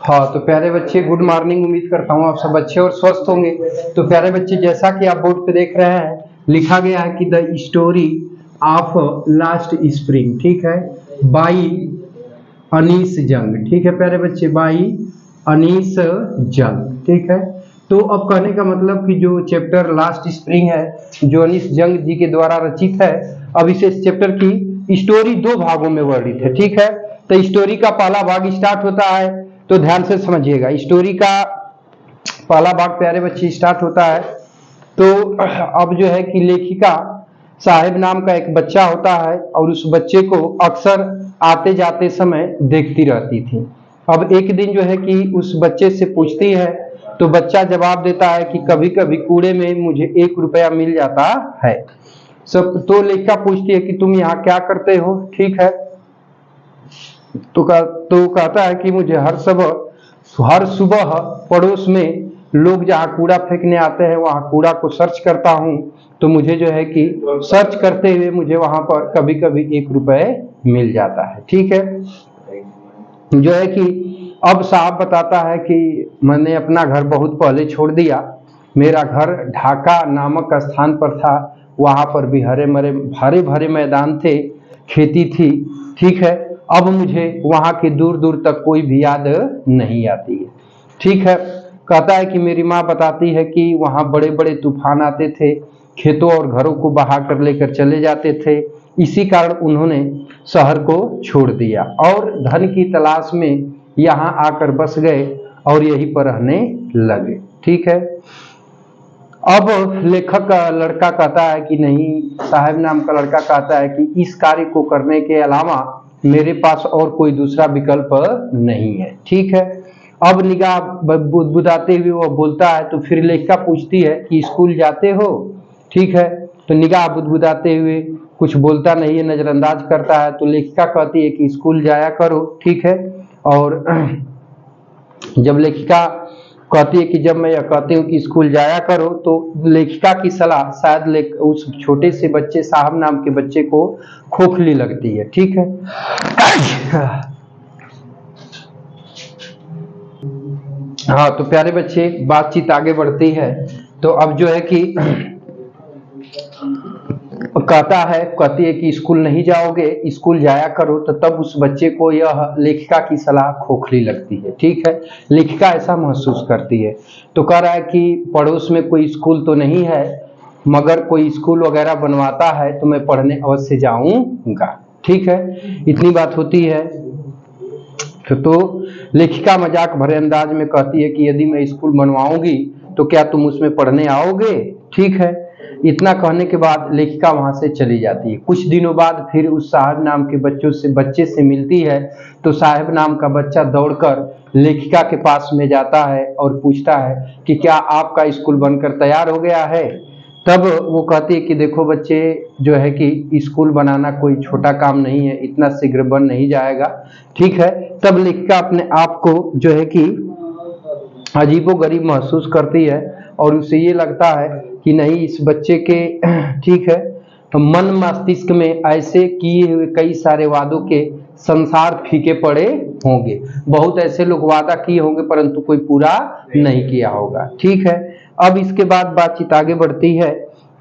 हाँ तो प्यारे बच्चे, गुड मॉर्निंग। उम्मीद करता हूँ आप सब अच्छे और स्वस्थ होंगे। तो प्यारे बच्चे, जैसा कि आप बोर्ड पे देख रहे हैं, लिखा गया है कि the story of last spring, ठीक है, बाई अनीस जंग। ठीक है प्यारे बच्चे, बाई अनीस जंग, ठीक है। तो अब कहने का मतलब कि जो चैप्टर लास्ट स्प्रिंग है, जो अनीस जंग जी के द्वारा रचित है, अब इस चैप्टर की स्टोरी दो भागों में वर्णित है, ठीक है। तो स्टोरी का पहला भाग स्टार्ट होता है, तो ध्यान से समझिएगा। स्टोरी का पहला भाग प्यारे बच्चे स्टार्ट होता है। तो अब जो है कि लेखिका साहिब नाम का एक बच्चा होता है और उस बच्चे को अक्सर आते जाते समय देखती रहती थी। अब एक दिन जो है कि उस बच्चे से पूछती है, तो बच्चा जवाब देता है कि कभी कभी कूड़े में मुझे 1 रुपया मिल जाता है। सब तो लेखिका पूछती है कि तुम यहाँ क्या करते हो, ठीक है। तो कहता है कि मुझे हर सुबह पड़ोस में लोग जहाँ कूड़ा फेंकने आते हैं वहाँ कूड़ा को सर्च करता हूँ। तो मुझे जो है कि सर्च करते हुए मुझे वहां पर कभी कभी 1 रुपये मिल जाता है, ठीक है। जो है कि अब साहब बताता है कि मैंने अपना घर बहुत पहले छोड़ दिया। मेरा घर ढाका नामक स्थान पर था, वहां पर भी हरे भरे मैदान थे, खेती थी, ठीक है। अब मुझे वहां के दूर दूर तक कोई भी याद नहीं आती है, ठीक है। कहता है कि मेरी माँ बताती है कि वहां बड़े बड़े तूफान आते थे, खेतों और घरों को बहा कर लेकर चले जाते थे। इसी कारण उन्होंने शहर को छोड़ दिया और धन की तलाश में यहाँ आकर बस गए और यहीं पर रहने लगे, ठीक है। अब लेखक का लड़का कहता है कि नहीं, साहब नाम का लड़का कहता है कि इस कार्य को करने के अलावा मेरे पास और कोई दूसरा विकल्प नहीं है, ठीक है। अब निगाह बुदबुदाते हुए वो बोलता है, तो फिर लेखिका पूछती है कि स्कूल जाते हो, ठीक है। तो निगाह बुदबुदाते हुए कुछ बोलता नहीं है, नजरअंदाज करता है। तो लेखिका कहती है कि स्कूल जाया करो, ठीक है। और जब लेखिका कहती है कि जब मैं यह कहती हूँ कि स्कूल जाया करो, तो लेखिका की सलाह शायद उस छोटे से बच्चे साहब नाम के बच्चे को खोखली लगती है, ठीक है। हाँ तो प्यारे बच्चे, बातचीत आगे बढ़ती है। तो अब जो है कि कहती है कि स्कूल नहीं जाओगे, स्कूल जाया करो। तो तब उस बच्चे को यह लेखिका की सलाह खोखली लगती है, ठीक है। लेखिका ऐसा महसूस करती है। तो कह रहा है कि पड़ोस में कोई स्कूल तो नहीं है, मगर कोई स्कूल वगैरह बनवाता है तो मैं पढ़ने अवश्य जाऊंगा, ठीक है। इतनी बात होती है। तो लेखिका मजाक भरे अंदाज में कहती है कि यदि मैं स्कूल बनवाऊंगी तो क्या तुम उसमें पढ़ने आओगे, ठीक है। इतना कहने के बाद लेखिका वहां से चली जाती है। कुछ दिनों बाद फिर उस साहब नाम के बच्चे से मिलती है। तो साहब नाम का बच्चा दौड़कर लेखिका के पास में जाता है और पूछता है कि क्या आपका स्कूल बनकर तैयार हो गया है। तब वो कहती है कि देखो बच्चे, जो है कि स्कूल बनाना कोई छोटा काम नहीं है, इतना शीघ्र बन नहीं जाएगा, ठीक है। तब लेखिका अपने आप को जो है कि अजीबोगरीब महसूस करती है और उसे ये लगता है कि नहीं, इस बच्चे के ठीक है मन मस्तिष्क में ऐसे किए हुए कई सारे वादों के संसार फीके पड़े होंगे। बहुत ऐसे लोग वादा किए होंगे परंतु कोई पूरा नहीं किया होगा, ठीक है। अब इसके बाद बातचीत आगे बढ़ती है।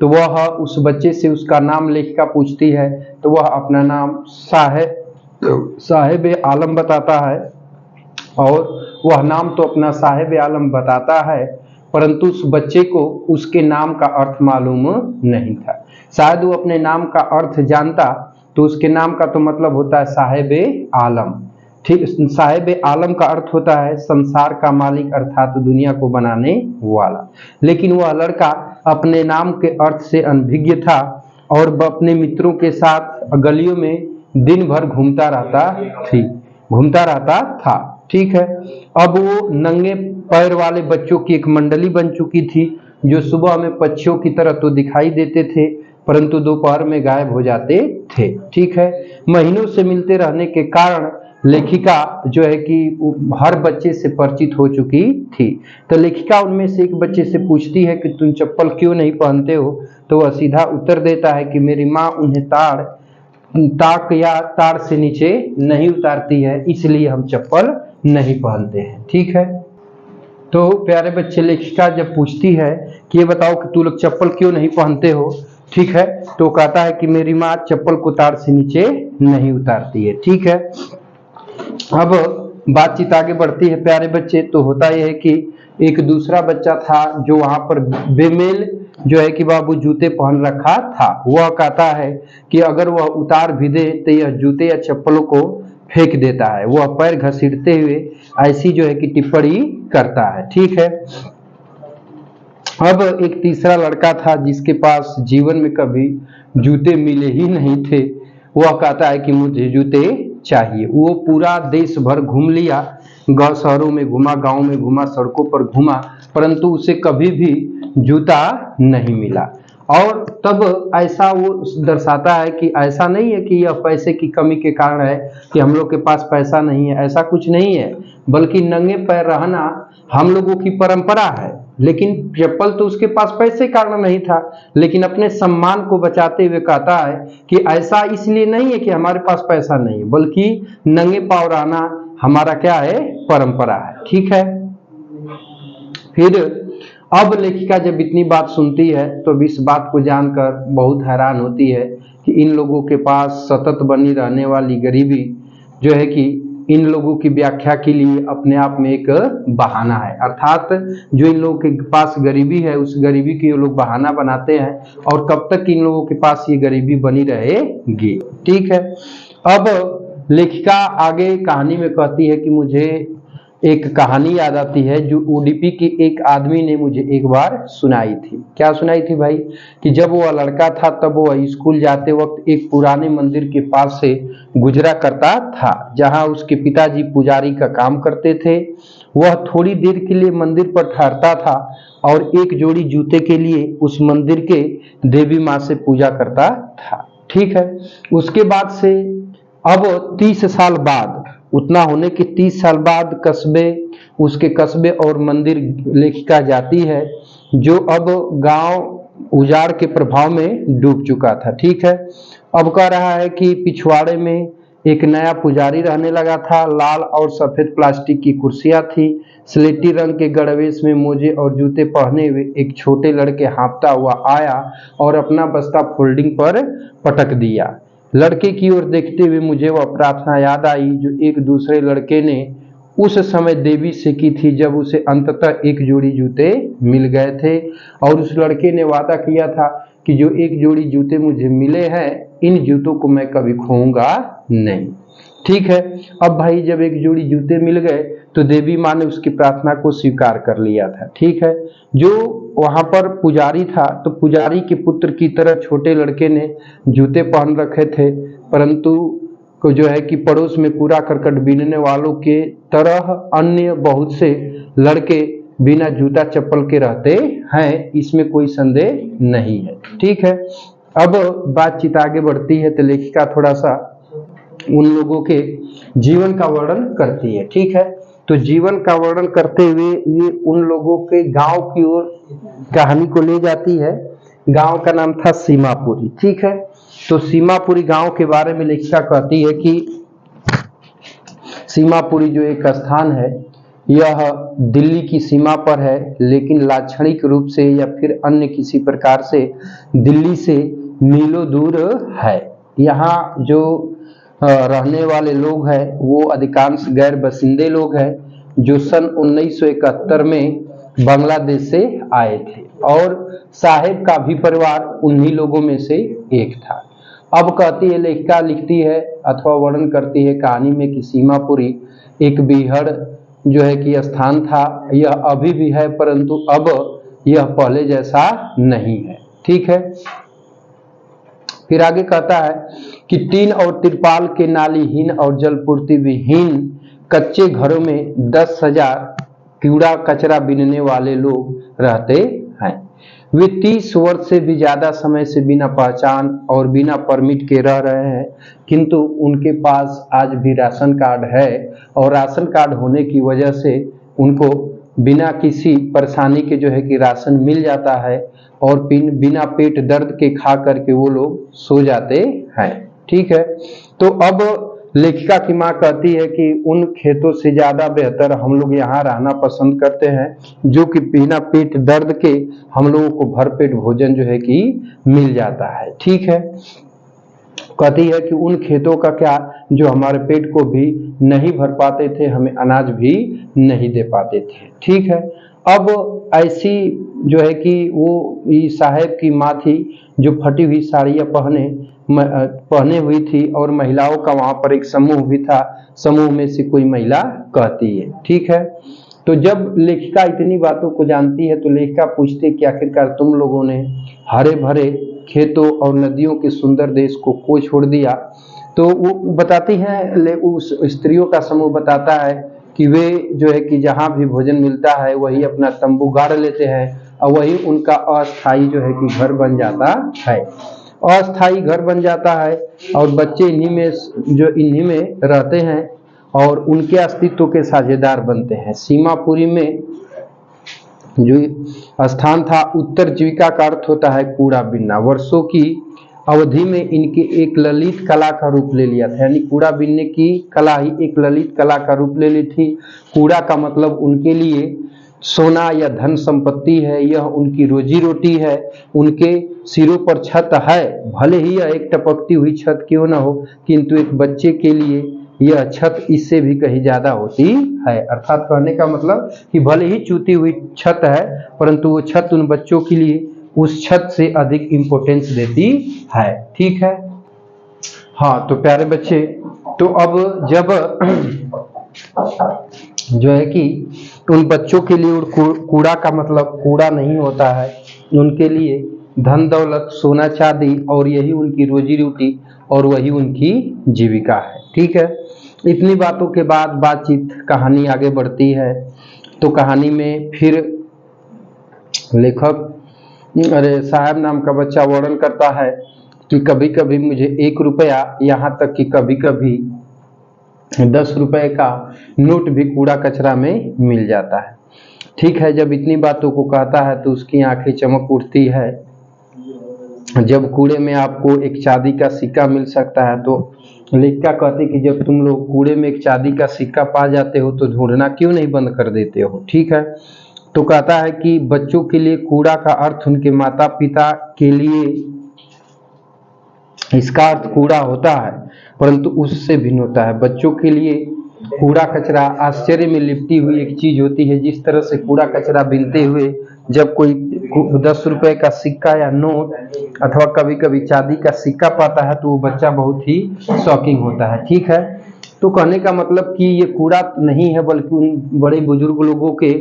तो वह उस बच्चे से उसका नाम लेखिका पूछती है। तो वह अपना नाम साहेब आलम बताता है और वह नाम तो अपना साहेब आलम बताता है, परंतु उस बच्चे को उसके नाम का अर्थ मालूम नहीं था। शायद वो अपने नाम का अर्थ जानता तो उसके नाम का तो मतलब होता है साहेब आलम, ठीक। साहेब आलम का अर्थ होता है संसार का मालिक, अर्थात दुनिया को बनाने वाला। लेकिन वह लड़का अपने नाम के अर्थ से अनभिज्ञ था और अपने मित्रों के साथ गलियों में दिन भर घूमता रहता था, ठीक है। अब वो नंगे पैर वाले बच्चों की एक मंडली बन चुकी थी, जो सुबह में पक्षियों की तरह तो दिखाई देते थे परंतु दोपहर में गायब हो जाते थे, ठीक है। महीनों से मिलते रहने के कारण लेखिका जो है कि हर बच्चे से परिचित हो चुकी थी। तो लेखिका उनमें से एक बच्चे से पूछती है कि तुम चप्पल क्यों नहीं पहनते हो। तो वह सीधा उत्तर देता है कि मेरी माँ उन्हें ताक या तार से नीचे नहीं उतारती है, इसलिए हम चप्पल नहीं पहनते हैं। ठीक है, तो प्यारे बच्चे, लेखिका जब पूछती है कि ये बताओ कि तू लोग चप्पल क्यों नहीं पहनते हो, ठीक है, तो कहता है कि मेरी माँ चप्पल को तार से नीचे नहीं उतारती है। ठीक है, अब बातचीत आगे बढ़ती है प्यारे बच्चे। तो होता यह है कि एक दूसरा बच्चा था जो वहां पर बेमेल जो है कि बाबू जूते पहन रखा था। वह कहता है कि अगर वह उतार भी दे तो यह जूते या चप्पलों को फेंक देता है। वह पैर घसीटते हुए ऐसी जो है कि टिप्पणी करता है। ठीक है, अब एक तीसरा लड़का था जिसके पास जीवन में कभी जूते मिले ही नहीं थे। वह कहता है कि मुझे जूते चाहिए। वो पूरा देश भर घूम लिया, गांव शहरों में घूमा, गांव में घूमा, सड़कों पर घूमा, परंतु उसे कभी भी जूता नहीं मिला। और तब ऐसा वो दर्शाता है कि ऐसा नहीं है कि यह पैसे की कमी के कारण है कि हम लोग के पास पैसा नहीं है, ऐसा कुछ नहीं है, बल्कि नंगे पैर रहना हम लोगों की परंपरा है। लेकिन चप्पल तो उसके पास पैसे के कारण नहीं था, लेकिन अपने सम्मान को बचाते हुए कहता है कि ऐसा इसलिए नहीं है कि हमारे पास पैसा नहीं है, बल्कि नंगे पांव रहना हमारा क्या है, परंपरा है। ठीक है, फिर अब लेखिका जब इतनी बात सुनती है तो इस बात को जानकर बहुत हैरान होती है कि इन लोगों के पास सतत बनी रहने वाली गरीबी जो है कि इन लोगों की व्याख्या के लिए अपने आप में एक बहाना है। अर्थात जो इन लोगों के पास गरीबी है, उस गरीबी की ये लोग बहाना बनाते हैं, और कब तक इन लोगों के पास ये गरीबी बनी रहेगी। ठीक है, अब लेखिका आगे कहानी में कहती है कि मुझे एक कहानी याद आती है जो उडुपी की एक आदमी ने मुझे एक बार सुनाई थी। क्या सुनाई थी भाई? कि जब वह लड़का था तब वह स्कूल जाते वक्त एक पुराने मंदिर के पास से गुजरा करता था, जहां उसके पिताजी पुजारी का काम करते थे। वह थोड़ी देर के लिए मंदिर पर ठहरता था और एक जोड़ी जूते के लिए उस मंदिर के देवी माँ से पूजा करता था। ठीक है, उसके बाद से अब 30 साल बाद, उतना होने के 30 साल बाद उसके कस्बे और मंदिर लेखिका जाती है, जो अब गांव उजाड़ के प्रभाव में डूब चुका था। ठीक है, अब कह रहा है कि पिछवाड़े में एक नया पुजारी रहने लगा था। लाल और सफेद प्लास्टिक की कुर्सियां थी। स्लेटी रंग के गड़वेश में मोजे और जूते पहने हुए एक छोटे लड़के हाँफता हुआ आया और अपना बस्ता फोल्डिंग पर पटक दिया। लड़के की ओर देखते हुए मुझे वह प्रार्थना याद आई जो एक दूसरे लड़के ने उस समय देवी से की थी, जब उसे अंततः एक जोड़ी जूते मिल गए थे। और उस लड़के ने वादा किया था कि जो एक जोड़ी जूते मुझे मिले हैं, इन जूतों को मैं कभी खोऊंगा नहीं। ठीक है, अब भाई जब एक जोड़ी जूते मिल गए तो देवी माँ ने उसकी प्रार्थना को स्वीकार कर लिया था। ठीक है, जो वहां पर पुजारी था, तो पुजारी के पुत्र की तरह छोटे लड़के ने जूते पहन रखे थे, परंतु को जो है कि पड़ोस में कूड़ा करकट बीनने वालों के तरह अन्य बहुत से लड़के बिना जूता चप्पल के रहते हैं, इसमें कोई संदेह नहीं है। ठीक है, अब बातचीत आगे बढ़ती है तो लेखिका थोड़ा सा उन लोगों के जीवन का वर्णन करती है। ठीक है, तो जीवन का वर्णन करते हुए ये उन लोगों के गांव की ओर कहानी को ले जाती है। गांव का नाम था सीमापुरी। ठीक है, तो सीमापुरी गांव के बारे में लेखिका कहती है कि सीमापुरी जो एक स्थान है, यह दिल्ली की सीमा पर है, लेकिन लाक्षणिक रूप से या फिर अन्य किसी प्रकार से दिल्ली से मीलों दूर है। यहाँ जो रहने वाले लोग हैं वो अधिकांश गैर बसिंदे लोग हैं, जो सन 1971 में बांग्लादेश से आए थे, और साहेब का भी परिवार उन्हीं लोगों में से एक था। अब कहती है लेखिका, लिखती है अथवा वर्णन करती है कहानी में कि सीमापुरी एक बीहड़ जो है कि स्थान था। यह अभी भी है, परंतु अब यह पहले जैसा नहीं है। ठीक है, फिर आगे कहता है कि टीन और तिरपाल के नालीहीन और जलपूर्ति विहीन कच्चे घरों में 10,000 कूड़ा कचरा बीनने वाले लोग रहते हैं। वे 30 वर्ष से भी ज्यादा समय से बिना पहचान और बिना परमिट के रह रहे हैं, किंतु उनके पास आज भी राशन कार्ड है, और राशन कार्ड होने की वजह से उनको बिना किसी परेशानी के जो है कि राशन मिल जाता है, और बिना पेट दर्द के खा करके वो लोग सो जाते हैं। ठीक है, तो अब लेखिका की माँ कहती है कि उन खेतों से ज्यादा बेहतर हम लोग यहाँ रहना पसंद करते हैं, जो कि बिना पेट दर्द के हम लोगों को भरपेट भोजन जो है कि मिल जाता है। ठीक है, कहती है कि उन खेतों का क्या जो हमारे पेट को भी नहीं भर पाते थे, हमें अनाज भी नहीं दे पाते थे। ठीक है, अब ऐसी जो है कि वो साहेब की माँ थी जो फटी हुई साड़ियाँ पहने हुई थी, और महिलाओं का वहां पर एक समूह भी था। समूह में से कोई महिला कहती है, ठीक है, तो जब लेखिका इतनी बातों को जानती है तो लेखिका पूछती कि आखिरकार तुम लोगों ने हरे भरे खेतों और नदियों के सुंदर देश को छोड़ दिया। तो वो बताती है, उस स्त्रियों का समूह बताता है कि वे जो है कि जहाँ भी भोजन मिलता है वही अपना तंबू गाड़ लेते हैं, और वही उनका अस्थाई जो है कि घर बन जाता है। अस्थाई घर बन जाता है और बच्चे इन्हीं में रहते हैं और उनके अस्तित्व के साझेदार बनते हैं। सीमापुरी में जो स्थान था, उत्तर जीविका का अर्थ होता है कूड़ा बीनना। वर्षों की अवधि में इनके एक ललित कला का रूप ले लिया था, यानी कूड़ा बीनने की कला ही एक ललित कला का रूप ले ली थी। कूड़ा का मतलब उनके लिए सोना या धन संपत्ति है, यह उनकी रोजी रोटी है। उनके सिरों पर छत है, भले ही यह एक टपकती हुई छत क्यों न हो, किंतु एक बच्चे के लिए यह छत इससे भी कहीं ज्यादा होती है। अर्थात कहने का मतलब कि भले ही चूती हुई छत है, परंतु वो छत उन बच्चों के लिए उस छत से अधिक इंपॉर्टेंस देती है। ठीक है, हाँ तो प्यारे बच्चे, तो अब जब जो है कि उन बच्चों के लिए कूड़ा का मतलब कूड़ा नहीं होता है, उनके लिए धन दौलत सोना चांदी और यही उनकी रोजी रोटी और वही उनकी जीविका है। ठीक है, इतनी बातों के बाद बातचीत कहानी आगे बढ़ती है। तो कहानी में फिर लेखक साहब नाम का बच्चा वर्णन करता है कि कभी कभी मुझे 1 रुपया, यहाँ तक कि कभी कभी 10 रुपए का नोट भी कूड़ा कचरा में मिल जाता है। ठीक है, जब इतनी बातों को कहता है तो उसकी आंखें चमक उठती है। जब कूड़े में आपको एक चांदी का सिक्का मिल सकता है, तो लेखिका कहती कि जब तुम लोग कूड़े में एक चांदी का सिक्का पा जाते हो तो ढूंढना क्यों नहीं बंद कर देते हो। ठीक है, तो कहता है कि बच्चों के लिए कूड़ा का अर्थ उनके माता पिता के लिए इसका अर्थ कूड़ा होता है, परंतु उससे भिन्न होता है। बच्चों के लिए कूड़ा कचरा आश्चर्य में लिपटी हुई एक चीज होती है। जिस तरह से कूड़ा कचरा बीनते हुए जब कोई 10 रुपए का सिक्का या नोट अथवा कभी कभी चांदी का सिक्का पाता है तो वो बच्चा बहुत ही शॉकिंग होता है। ठीक है, तो कहने का मतलब कि ये कूड़ा नहीं है, बल्कि उन बड़े बुजुर्ग लोगों के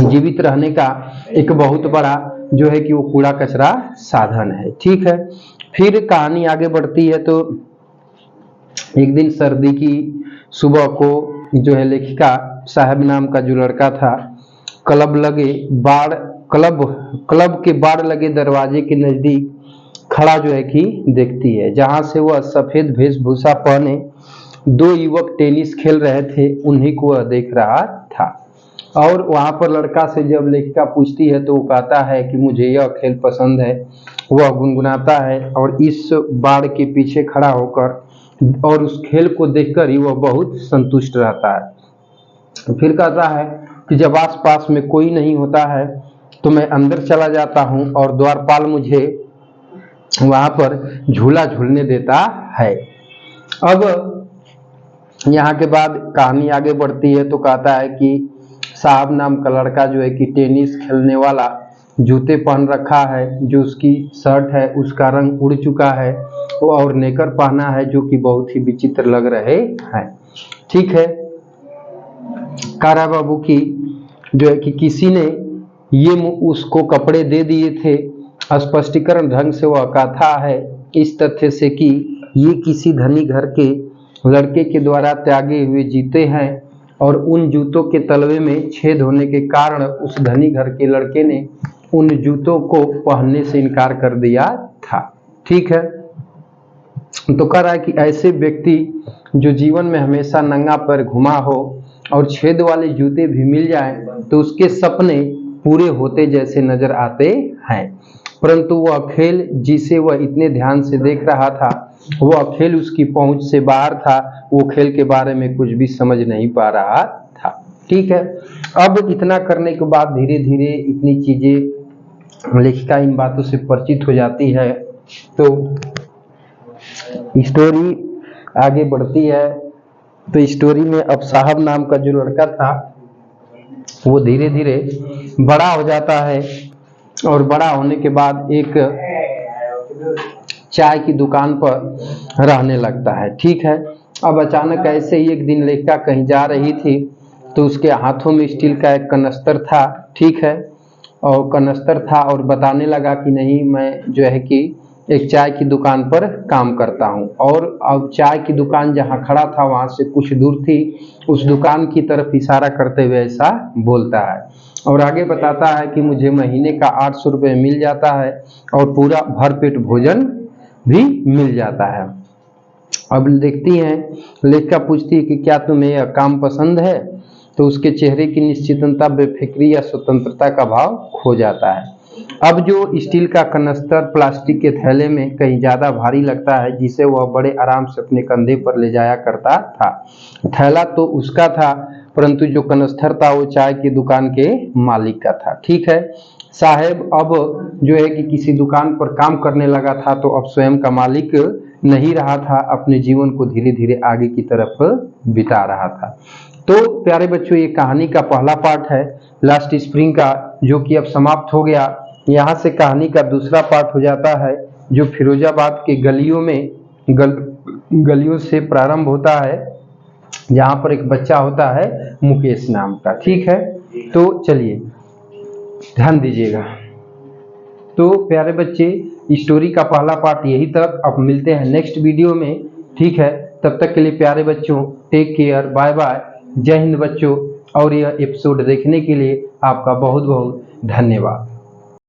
जीवित रहने का एक बहुत बड़ा जो है कि वो कूड़ा कचरा साधन है। ठीक है, फिर कहानी आगे बढ़ती है। तो एक दिन सर्दी की सुबह को जो है लेखिका साहब नाम का जो लड़का था, क्लब के बाड़ लगे दरवाजे के नजदीक खड़ा जो है कि देखती है, जहां से वह सफेद वेशभूषा पहने 2 युवक टेनिस खेल रहे थे, उन्हीं को वह देख रहा था। और वहां पर लड़का से जब लेखिका पूछती है तो वो कहता है कि मुझे यह खेल पसंद है। वह गुनगुनाता है और इस बाड़ के पीछे खड़ा होकर और उस खेल को देखकर ही वह बहुत संतुष्ट रहता है। फिर कहता है कि जब आसपास में कोई नहीं होता है तो मैं अंदर चला जाता हूं और द्वारपाल मुझे वहां पर झूला झूलने देता है। अब यहाँ के बाद कहानी आगे बढ़ती है। तो कहता है कि साहब नाम का लड़का जो है कि टेनिस खेलने वाला जूते पहन रखा है, जो उसकी शर्ट है उसका रंग उड़ चुका है, और नेकर पहना है जो कि बहुत ही विचित्र लग रहे हैं। ठीक है, कारा बाबू की जो है कि किसी ने ये उसको कपड़े दे दिए थे। स्पष्टीकरण ढंग से वह कहता है इस तथ्य से कि ये किसी धनी घर के लड़के के द्वारा त्यागे हुए जूते हैं और उन जूतों के तलवे में छेद होने के कारण उस धनी घर के लड़के ने उन जूतों को पहनने से इनकार कर दिया था। ठीक है, तो कह रहा है कि ऐसे व्यक्ति जो जीवन में हमेशा नंगा पैर घुमा हो और छेद वाले जूते भी मिल जाएं तो उसके सपने पूरे होते जैसे नजर आते हैं। परंतु वह खेल जिसे वह इतने ध्यान से देख रहा था वह खेल उसकी पहुंच से बाहर था, वो खेल के बारे में कुछ भी समझ नहीं पा रहा था। ठीक है, अब इतना करने के बाद धीरे धीरे इतनी चीजें लेखिका इन बातों से परिचित हो जाती है, तो स्टोरी आगे बढ़ती है। तो स्टोरी में अब साहब नाम का जो लड़का था वो धीरे धीरे बड़ा हो जाता है, और बड़ा होने के बाद एक चाय की दुकान पर रहने लगता है। ठीक है, अब अचानक ऐसे ही एक दिन लेखिका कहीं जा रही थी, तो उसके हाथों में स्टील का एक कनस्तर था। ठीक है, और कनस्तर था और बताने लगा कि नहीं, मैं जो है कि एक चाय की दुकान पर काम करता हूँ। और अब चाय की दुकान जहाँ खड़ा था वहाँ से कुछ दूर थी, उस दुकान की तरफ इशारा करते हुए ऐसा बोलता है, और आगे बताता है कि मुझे महीने का 800 रुपये मिल जाता है और पूरा भरपेट भोजन भी मिल जाता है। अब देखती हैं, लेखिका पूछती है कि क्या तुम्हें यह काम पसंद है? तो उसके चेहरे की निश्चितता, बेफिक्री या स्वतंत्रता का भाव खो जाता है। अब जो स्टील का कनस्तर प्लास्टिक के थैले में कहीं ज्यादा भारी लगता है, जिसे वह बड़े आराम से अपने कंधे पर ले जाया करता था। थैला तो उसका था, परंतु जो कनस्तर था वो चाय की दुकान के मालिक का था। ठीक है, साहब अब जो है कि किसी दुकान पर काम करने लगा था, तो अब स्वयं का मालिक नहीं रहा था, अपने जीवन को धीरे धीरे आगे की तरफ बिता रहा था। तो प्यारे बच्चों, ये कहानी का पहला पार्ट है लास्ट स्प्रिंग का, जो कि अब समाप्त हो गया। यहाँ से कहानी का दूसरा पार्ट हो जाता है, जो फिरोजाबाद के गलियों में गलियों से प्रारंभ होता है, जहाँ पर एक बच्चा होता है मुकेश नाम का। ठीक है, तो चलिए ध्यान दीजिएगा। तो प्यारे बच्चे, स्टोरी का पहला पार्ट यही तक, अब मिलते हैं नेक्स्ट वीडियो में। ठीक है, तब तक के लिए प्यारे बच्चों टेक केयर, बाय बाय, जय हिंद बच्चों। और यह एपिसोड देखने के लिए आपका बहुत बहुत धन्यवाद।